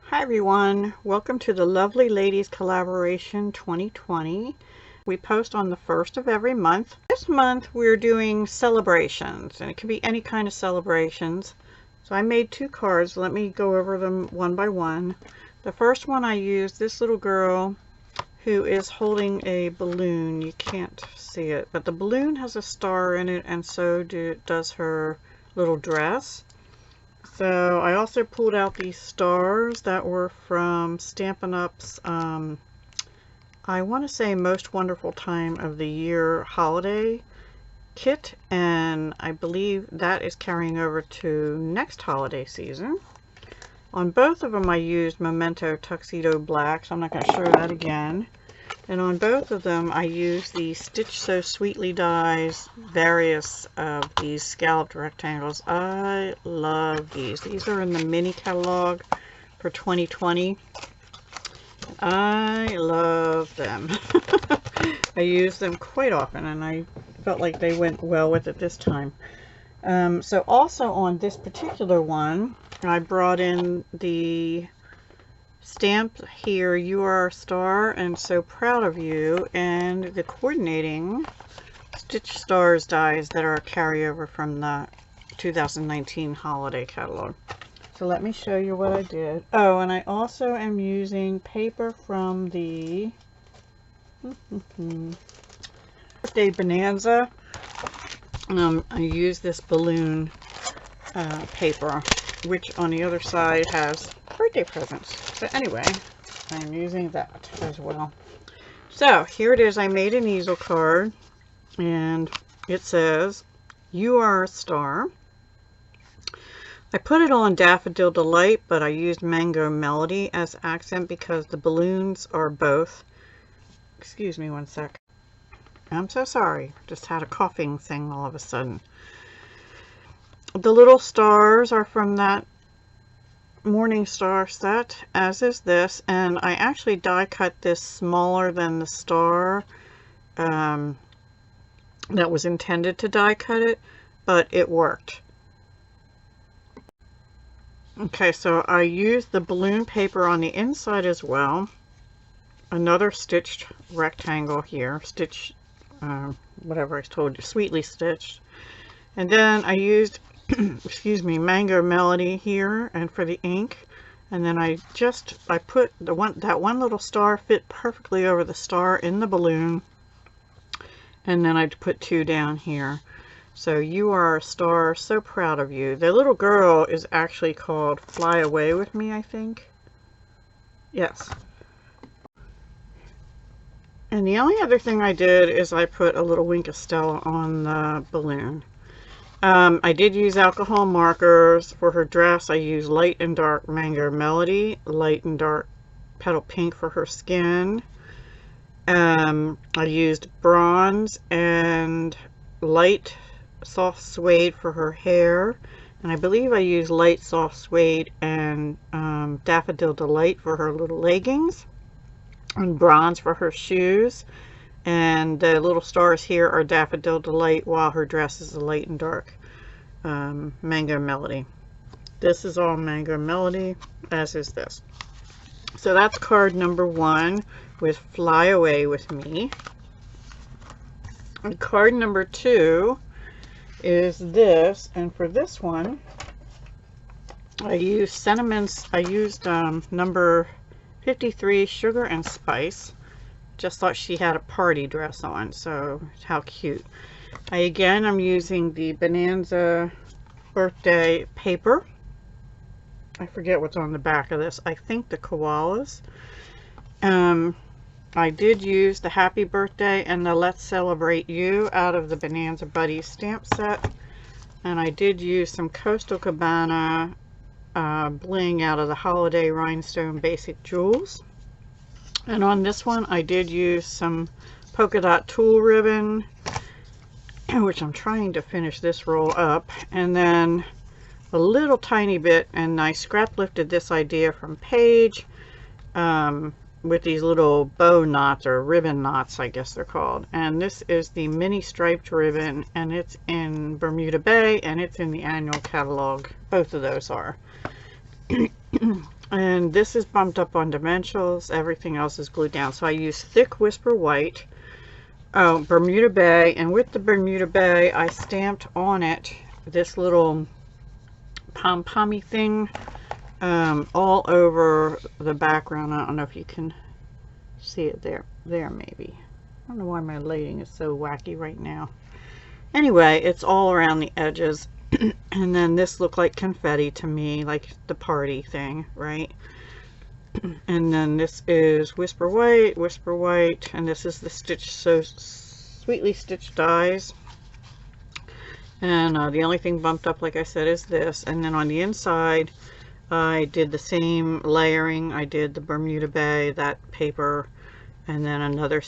Hi everyone, welcome to the Lovely Ladies Collaboration 2020. We post on the first of every month. This month we're doing celebrations, and it can be any kind of celebrations. So I made two cards. Let me go over them one by one. The first one I used this little girl who is holding a balloon. You can't see it, but the balloon has a star in it, and so does her little dress. So I also pulled out these stars that were from Stampin' Up's, I want to say Most Wonderful Time of the Year holiday kit, and I believe that is carrying over to next holiday season. On both of them I used Memento Tuxedo Black, so I'm not going to show that again. And on both of them I used the Stitch So Sweetly dies, various of these scalloped rectangles. I love these. These are in the mini catalog for 2020. I love them. I use them quite often, and I felt like they went well with it this time. So also on this particular one, I brought in the stamp here, "You Are a Star and So Proud of You," and the coordinating Stitch Stars dies that are a carryover from the 2019 holiday catalog. So let me show you what I did. Oh, and I also am using paper from the Birthday Bonanza. I use this balloon paper, which on the other side has birthday presents. But anyway, I'm using that as well. So here it is. I made an easel card, and it says, "You Are a Star." I put it on Daffodil Delight, but I used Mango Melody as accent because the balloons are both. Excuse me one sec. I'm so sorry. Just had a coughing thing all of a sudden. The little stars are from that Morning Star set, as is this, and I actually die cut this smaller than the star that was intended to die cut it, but it worked. Okay, so I used the balloon paper on the inside as well. Another stitched rectangle here, stitched, whatever I told you, sweetly stitched. And then I used excuse me, Mango Melody here, and for the ink, and then I put that one little star fit perfectly over the star in the balloon, and then I put two down here. So "You Are a Star, So Proud of You." The little girl is actually called Fly Away With Me, I think. Yes. And the only other thing I did is I put a little Wink of Stella on the balloon. I did use alcohol markers for her dress. I used light and dark Mango Melody, light and dark Petal Pink for her skin. I used bronze and light soft suede for her hair. And I believe I used light soft suede and Daffodil Delight for her little leggings. And bronze for her shoes. And the little stars here are Daffodil Delight, while her dress is a light and dark Mango Melody. This is all Mango Melody, as is this. So that's card number one with "Fly Away With Me." And card number two is this, and for this one I used sentiments. I used number 53, Sugar and Spice. Just thought she had a party dress on, so how cute. I'm using the Bonanza birthday paper. I forget what's on the back of this. I think the koalas. I did use the Happy Birthday and the Let's Celebrate You out of the Bonanza Buddies stamp set. And I did use some Coastal Cabana bling out of the Holiday Rhinestone Basic Jewels. And on this one I did use some polka dot tulle ribbon, which I'm trying to finish this roll up, and then a little tiny bit, and I scrap lifted this idea from Paige with these little bow knots, or ribbon knots I guess they're called. And this is the mini striped ribbon, and it's in Bermuda Bay, and it's in the annual catalog. Both of those are. And this is bumped up on dimensionals. Everything else is glued down. So I use thick Whisper White, Bermuda Bay, and with the Bermuda Bay, I stamped on it this little pom-pommy thing all over the background. I don't know if you can see it there maybe. I don't know why my lighting is so wacky right now. Anyway, it's all around the edges. And then this looked like confetti to me, like the party thing, right? And then this is Whisper White, and this is the Stitch So Sweetly Stitched dies. And the only thing bumped up, like I said, is this. And then on the inside, I did the same layering. I did the Bermuda Bay, that paper, and then another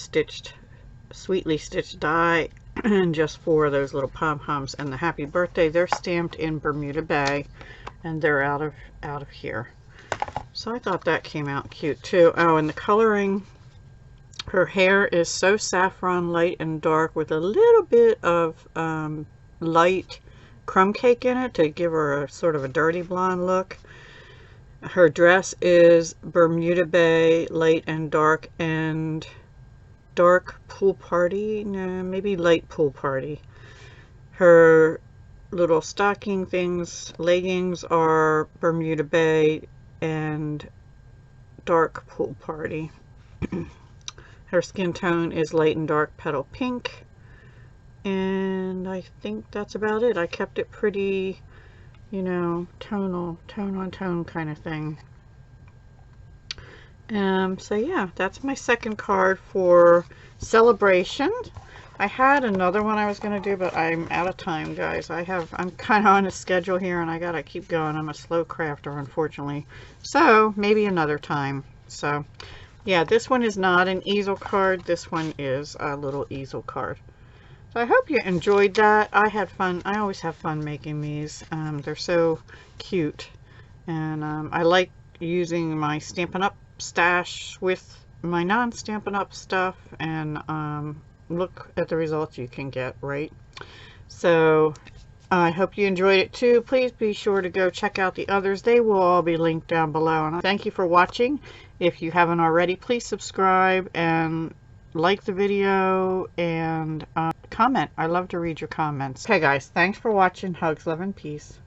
sweetly stitched die, and just for those little pom-poms. And the happy birthday, they're stamped in Bermuda Bay, and they're out of here. So I thought that came out cute too. Oh, and the coloring, her hair is so saffron light and dark with a little bit of light crumb cake in it to give her a sort of a dirty blonde look. Her dress is Bermuda Bay, light and dark pool party, no, maybe light pool party. Her little stocking things, leggings are Bermuda Bay and dark pool party. Her skin tone is light and dark petal pink. And I think that's about it. I kept it pretty, you know, tonal, tone on tone kind of thing. So yeah, that's my second card for celebration. I had another one I was going to do, but I'm out of time, guys. I'm kind of on a schedule here, and I gotta keep going. I'm a slow crafter, unfortunately. So maybe another time. So yeah, this one is not an easel card. This one is a little easel card. So I hope you enjoyed that. I had fun. I always have fun making these. They're so cute. And I like using my Stampin' Up! Stash with my non-Stampin' Up! Stuff. And look at the results you can get, right? So I hope you enjoyed it too. Please be sure to go check out the others. They will all be linked down below. And thank you for watching. If you haven't already, please subscribe and like the video and comment. I love to read your comments. Okay guys, thanks for watching. Hugs, love, and peace.